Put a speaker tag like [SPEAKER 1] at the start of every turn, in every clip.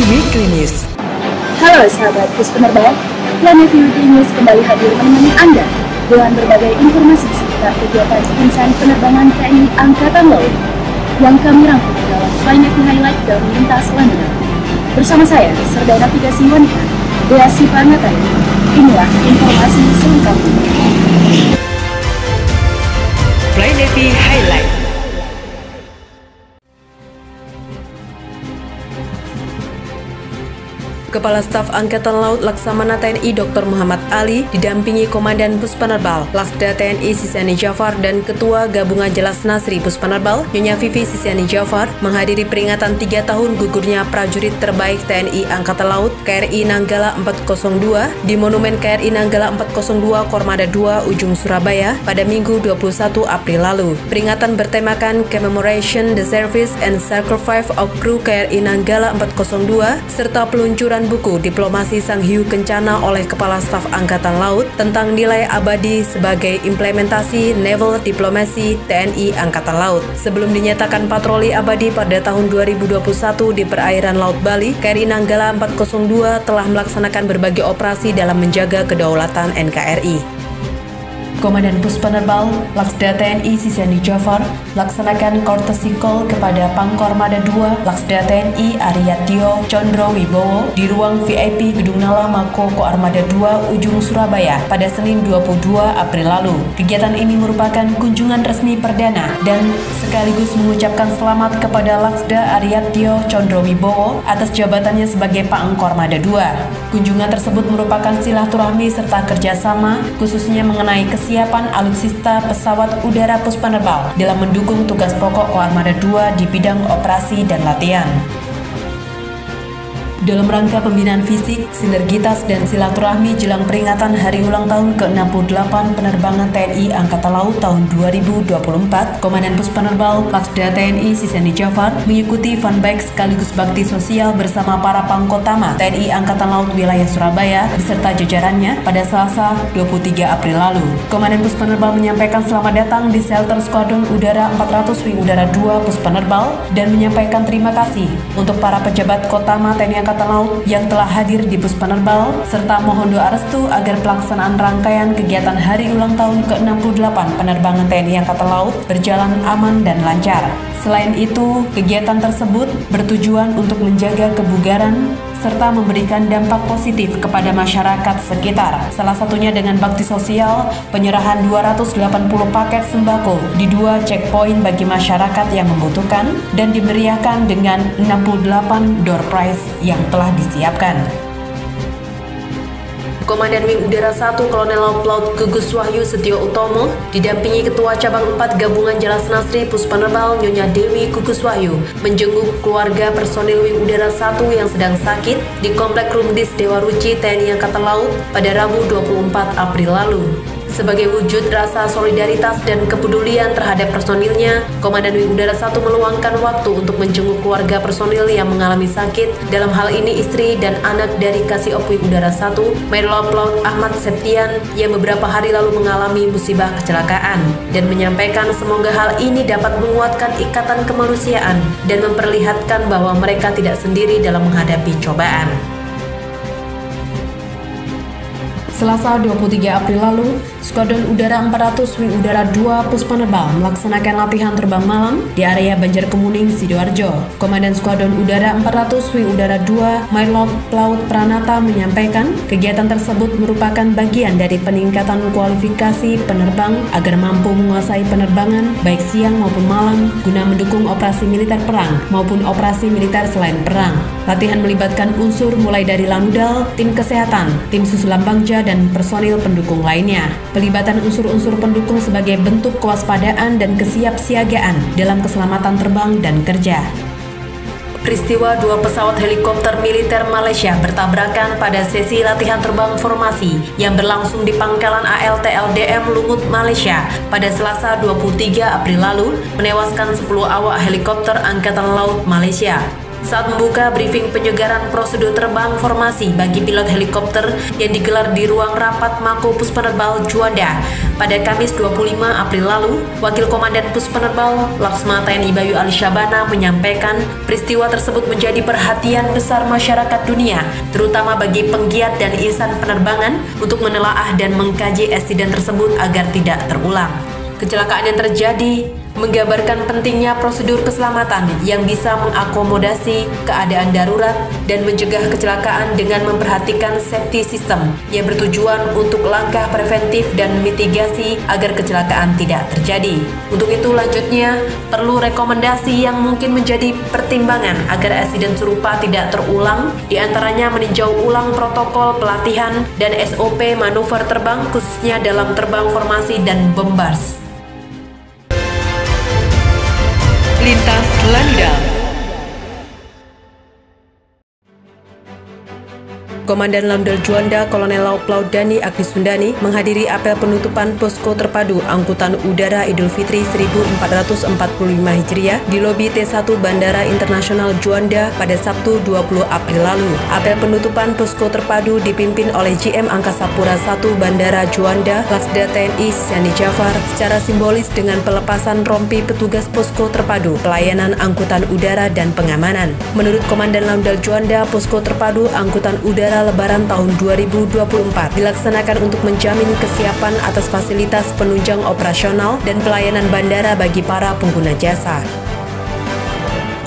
[SPEAKER 1] Weekly News.
[SPEAKER 2] Halo sahabat Pus Penerbang, Plan Navy Weekly News kembali hadir menemani Anda dengan berbagai informasi seputar kegiatan insan penerbangan TNI Angkatan Laut yang kami rangkum dalam Plan Navy Highlight dan lintas London. Bersama saya, Serdana Navigasi Wanita, Dea Sipa Natali. Inilah informasi selengkapnya.
[SPEAKER 1] Plan Navy Highlight. Kepala Staf Angkatan Laut Laksamana TNI Dr. Muhammad Ali didampingi Komandan Puspenerbal Laksda TNI Sisyani Jafar dan Ketua Gabungan Jelas Nasri Puspenerbal Nyonya Vivi Sisyani Jafar menghadiri peringatan 3 tahun gugurnya prajurit terbaik TNI Angkatan Laut KRI Nanggala 402 di Monumen KRI Nanggala 402 Kormada 2 Ujung Surabaya pada Minggu 21 April lalu. Peringatan bertemakan Commemoration the Service and Sacrifice of Crew KRI Nanggala 402 serta peluncuran buku Diplomasi Sang Hiu Kencana oleh Kepala Staf Angkatan Laut tentang nilai abadi sebagai implementasi Naval Diplomacy TNI Angkatan Laut. Sebelum dinyatakan patroli abadi pada tahun 2021 di perairan Laut Bali, KRI Nanggala 402 telah melaksanakan berbagai operasi dalam menjaga kedaulatan NKRI. Komandan Puspenerbal Laksda TNI Sisyani Jafar melaksanakan courtesy call kepada Pangkormada 2 Laksda TNI Ariyatio Condro Wibowo di ruang VIP Gedung Nala Mako Koarmada 2 Ujung Surabaya pada Senin 22 April lalu. Kegiatan ini merupakan kunjungan resmi perdana dan sekaligus mengucapkan selamat kepada Laksda Ariyatio Condro Wibowo atas jabatannya sebagai Pangkormada 2. Kunjungan tersebut merupakan silaturahmi serta kerjasama khususnya mengenai kesiapan alutsista pesawat udara Puspenerbal dalam mendukung tugas pokok Koarmada 2 di bidang operasi dan latihan. Dalam rangka pembinaan fisik, sinergitas, dan silaturahmi jelang peringatan hari ulang tahun ke-68 penerbangan TNI Angkatan Laut tahun 2024, Komandan Puspenerbal Laksda TNI Sisyani Jafar mengikuti funbike sekaligus bakti sosial bersama para pangkotama TNI Angkatan Laut wilayah Surabaya beserta jajarannya pada Selasa 23 April lalu. Komandan Puspenerbal menyampaikan selamat datang di Shelter Skuadron Udara 400 Wing Udara 2 Puspenerbal dan menyampaikan terima kasih untuk para pejabat Kotama TNI Angkatan Laut yang telah hadir di Puspenerbal serta mohon doa restu agar pelaksanaan rangkaian kegiatan hari ulang tahun ke-68 penerbangan TNI Angkatan Laut berjalan aman dan lancar. Selain itu, kegiatan tersebut bertujuan untuk menjaga kebugaran serta memberikan dampak positif kepada masyarakat sekitar. Salah satunya dengan bakti sosial, penyerahan 280 paket sembako di 2 checkpoint bagi masyarakat yang membutuhkan dan dimeriahkan dengan 68 door prize yang telah disiapkan. Komandan Wing Udara 1 Kolonel Laut Gugus Wahyu Setio Utomo didampingi Ketua Cabang 4 Gabungan Jelas Nasri Puspenerbal Nyonya Dewi Gugus Wahyu menjenguk keluarga personil Wing Udara 1 yang sedang sakit di Komplek Rumdis Dewa Ruci TNI Angkatan Laut pada Rabu 24 April lalu. Sebagai wujud rasa solidaritas dan kepedulian terhadap personilnya, Komandan Wing Udara 1 meluangkan waktu untuk menjenguk keluarga personil yang mengalami sakit, dalam hal ini istri dan anak dari Kasih Op Wing Udara 1, Mayor Laut Ahmad Septian, yang beberapa hari lalu mengalami musibah kecelakaan, dan menyampaikan semoga hal ini dapat menguatkan ikatan kemanusiaan dan memperlihatkan bahwa mereka tidak sendiri dalam menghadapi cobaan. Selasa 23 April lalu, Skuadron Udara 400 Wing Udara 2 Puspenerbal melaksanakan latihan terbang malam di area Banjarkemuning, Sidoarjo. Komandan Skuadron Udara 400 Wing Udara 2 Mayor Laut Pranata menyampaikan kegiatan tersebut merupakan bagian dari peningkatan kualifikasi penerbang agar mampu menguasai penerbangan baik siang maupun malam guna mendukung operasi militer perang maupun operasi militer selain perang. Latihan melibatkan unsur mulai dari Lanudal, tim kesehatan, tim susulan Bangja, dan personil pendukung lainnya. Pelibatan unsur-unsur pendukung sebagai bentuk kewaspadaan dan kesiapsiagaan dalam keselamatan terbang dan kerja. Peristiwa 2 pesawat helikopter militer Malaysia bertabrakan pada sesi latihan terbang formasi yang berlangsung di Pangkalan ALT LDM Lumut, Malaysia pada Selasa 23 April lalu menewaskan 10 awak helikopter Angkatan Laut Malaysia. saat membuka briefing penyegaran prosedur terbang formasi bagi pilot helikopter yang digelar di ruang rapat Mako Puspenerbal Juanda pada Kamis 25 April lalu. Wakil Komandan Puspenerbal Laksma TNI Bayu Ali Syabana menyampaikan peristiwa tersebut menjadi perhatian besar masyarakat dunia, terutama bagi penggiat dan insan penerbangan untuk menelaah dan mengkaji insiden tersebut agar tidak terulang. Kecelakaan yang terjadi menggambarkan pentingnya prosedur keselamatan yang bisa mengakomodasi keadaan darurat dan mencegah kecelakaan dengan memperhatikan safety system yang bertujuan untuk langkah preventif dan mitigasi agar kecelakaan tidak terjadi. Untuk itu lanjutnya, perlu rekomendasi yang mungkin menjadi pertimbangan agar insiden serupa tidak terulang, diantaranya meninjau ulang protokol pelatihan dan SOP manuver terbang khususnya dalam terbang formasi dan bombars. Lintas Lanudal. Komandan Lanudal Juanda Kolonel Laut Pelaut Dani Agnisundani menghadiri apel penutupan posko terpadu Angkutan Udara Idul Fitri 1445 Hijriah di lobi T1 Bandara Internasional Juanda pada Sabtu 20 April lalu. Apel penutupan posko terpadu dipimpin oleh GM Angkasa Pura I Bandara Juanda Laksda TNI Sisiani Jafar secara simbolis dengan pelepasan rompi petugas posko terpadu pelayanan angkutan udara dan pengamanan. Menurut Komandan Lanudal Juanda, posko terpadu angkutan udara Lebaran tahun 2024 dilaksanakan untuk menjamin kesiapan atas fasilitas penunjang operasional dan pelayanan bandara bagi para pengguna jasa.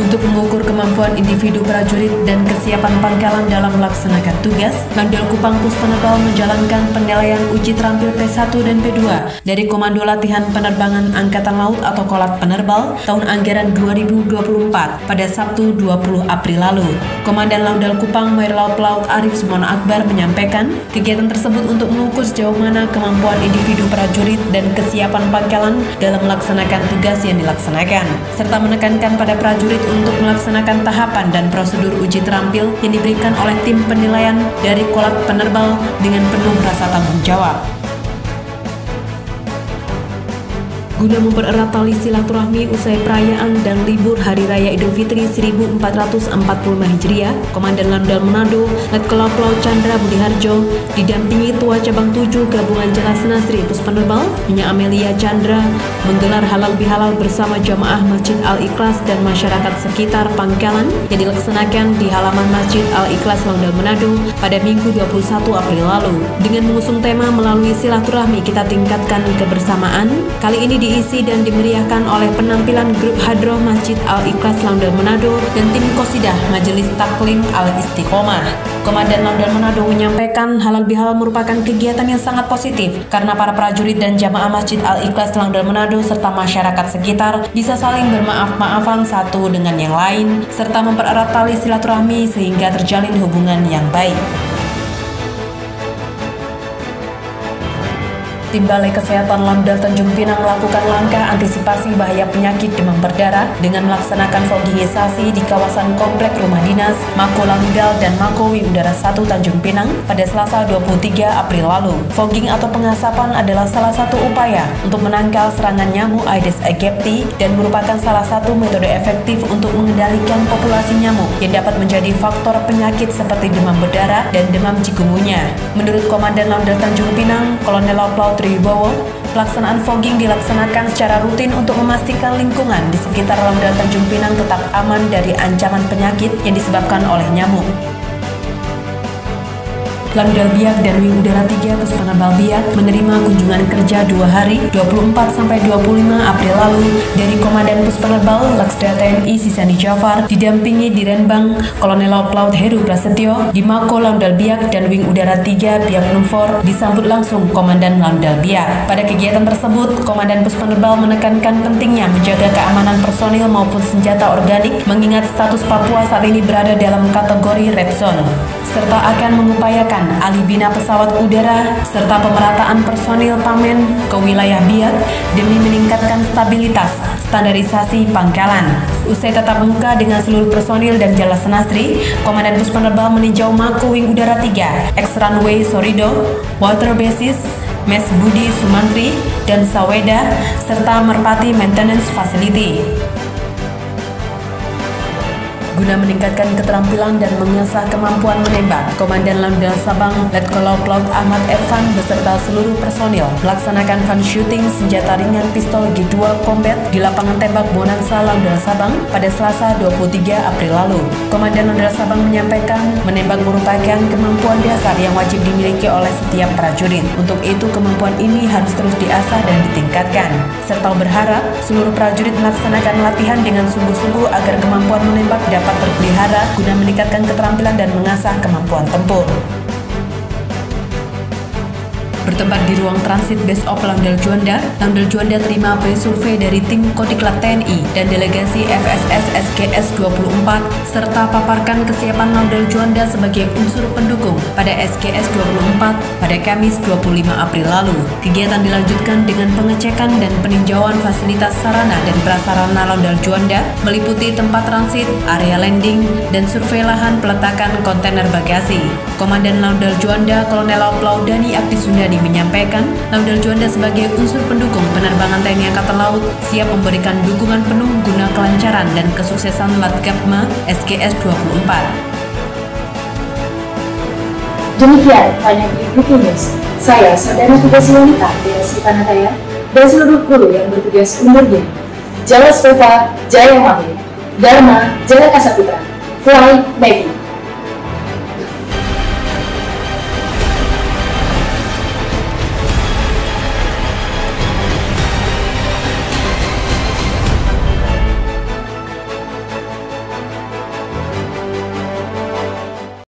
[SPEAKER 1] Untuk mengukur kemampuan individu prajurit dan kesiapan pangkalan dalam melaksanakan tugas, Lanudal Kupang Puspenerbal menjalankan penilaian uji terampil P1 dan P2 dari Komando Latihan Penerbangan Angkatan Laut atau Kolat Penerbal tahun anggaran 2024 pada Sabtu 20 April lalu. Komandan Lanudal Kupang Mayor Laut Pelaut Arif Sumono Akbar menyampaikan kegiatan tersebut untuk mengukur sejauh mana kemampuan individu prajurit dan kesiapan pangkalan dalam melaksanakan tugas yang dilaksanakan, serta menekankan pada prajurit untuk melaksanakan tahapan dan prosedur uji terampil yang diberikan oleh tim penilaian dari Kolat Penerbal dengan penuh rasa tanggung jawab. Guna mempererat tali silaturahmi usai perayaan dan libur Hari Raya Idul Fitri 1445 Hijriah, Komandan Lanudal Manado, Letkol Pelaut Chandra Budiharjo, didampingi Tua Cabang 7 Gabungan Jelasna 1000 Penerbal, Nyonya Amelia Chandra, menggelar halal bihalal bersama jamaah Masjid Al-Ikhlas dan masyarakat sekitar pangkalan yang dilaksanakan di halaman Masjid Al-Ikhlas Lanudal Manado pada Minggu 21 April lalu. Dengan mengusung tema melalui silaturahmi kita tingkatkan kebersamaan, kali ini diisi dan dimeriahkan oleh penampilan grup Hadroh Masjid Al-Ikhlas Lanudal Manado dan tim Qosidah Majelis Taklim Al-Istiqomah. Komandan Lanudal Manado menyampaikan halal bihalal merupakan kegiatan yang sangat positif karena para prajurit dan jamaah Masjid Al-Ikhlas Lanudal Manado serta masyarakat sekitar bisa saling bermaaf-maafan satu dengan yang lain serta mempererat tali silaturahmi sehingga terjalin hubungan yang baik. Tim Balai Kesehatan Lanudal Tanjung Pinang melakukan langkah antisipasi bahaya penyakit demam berdarah dengan melaksanakan fogingisasi di kawasan Komplek Rumah Dinas, Mako Lanudal dan Mako Wing Udara 1 Tanjung Pinang pada Selasa 23 April lalu. Fogging atau pengasapan adalah salah satu upaya untuk menangkal serangan nyamuk Aedes aegypti dan merupakan salah satu metode efektif untuk mengendalikan populasi nyamuk yang dapat menjadi faktor penyakit seperti demam berdarah dan demam chikungunya. Menurut Komandan Lanudal Tanjung Pinang, Kolonel Laut Pelaut Triwibowo, pelaksanaan fogging dilaksanakan secara rutin untuk memastikan lingkungan di sekitar Lanudal Tanjung Pinang tetap aman dari ancaman penyakit yang disebabkan oleh nyamuk. Lanudal Biak dan Wing Udara 3 Puspenerbal Biak menerima kunjungan kerja 2 hari 24-25 April lalu dari Komandan Puspenerbal Laksda TNI Sisiani Jafar didampingi Direnbang Kolonel Laut Pelaut Heru Prasetyo di Mako Lanudal Biak dan Wing Udara 3 Biak Numfor disambut langsung Komandan Lanudal Biak. Pada kegiatan tersebut, Komandan Puspenerbal menekankan pentingnya menjaga keamanan personil maupun senjata organik mengingat status Papua saat ini berada dalam kategori red zone, serta akan mengupayakan alih bina pesawat udara serta pemerataan personil Pamen ke wilayah Biak demi meningkatkan stabilitas standarisasi pangkalan. Usai tatap muka dengan seluruh personil dan Jelas Senastri, Komandan Puspenerbal meninjau Mako Wing Udara 3, Ex-Runway Sorido, Water Basis, Mes Budi Sumantri, dan Saweda, serta Merpati Maintenance Facility. Guna meningkatkan keterampilan dan mengasah kemampuan menembak, Komandan Laudal Sabang Letkol Laut Ahmad Ervan beserta seluruh personil melaksanakan fun shooting senjata ringan pistol G2 Combat di lapangan tembak Bonansa Laudal Sabang pada Selasa 23 April lalu. Komandan Laudal Sabang menyampaikan menembak merupakan kemampuan dasar yang wajib dimiliki oleh setiap prajurit. Untuk itu kemampuan ini harus terus diasah dan ditingkatkan, serta berharap seluruh prajurit melaksanakan latihan dengan sungguh-sungguh agar kemampuan menembak dapat terpelihara guna meningkatkan keterampilan dan mengasah kemampuan tempur. Bertempat di ruang transit Base of Laudal Juanda terima pre-survei dari tim Kodiklat TNI dan delegasi FSS SGS 24 serta paparkan kesiapan Laudal Juanda sebagai unsur pendukung pada SGS 24 pada Kamis 25 April lalu. Kegiatan dilanjutkan dengan pengecekan dan peninjauan fasilitas sarana dan prasarana Laudal Juanda meliputi tempat transit, area landing, dan survei lahan peletakan kontainer bagasi. Komandan Laudal Juanda Kolonel Laut Dani Abdi Sundadi menyampaikan, Laudal Juanda sebagai unsur pendukung penerbangan TNI Angkatan Laut siap memberikan dukungan penuh guna kelancaran dan kesuksesan Latgapma SGS 24.
[SPEAKER 2] Demikian Panavi Breaking News. Saya Saudara Tugas Wanita Desi Panataya dan seluruh kru yang bertugas undur diri. Jaya Speva, Jaya Mahir, Dharma, Jaya Kasaputra, Fly Navy.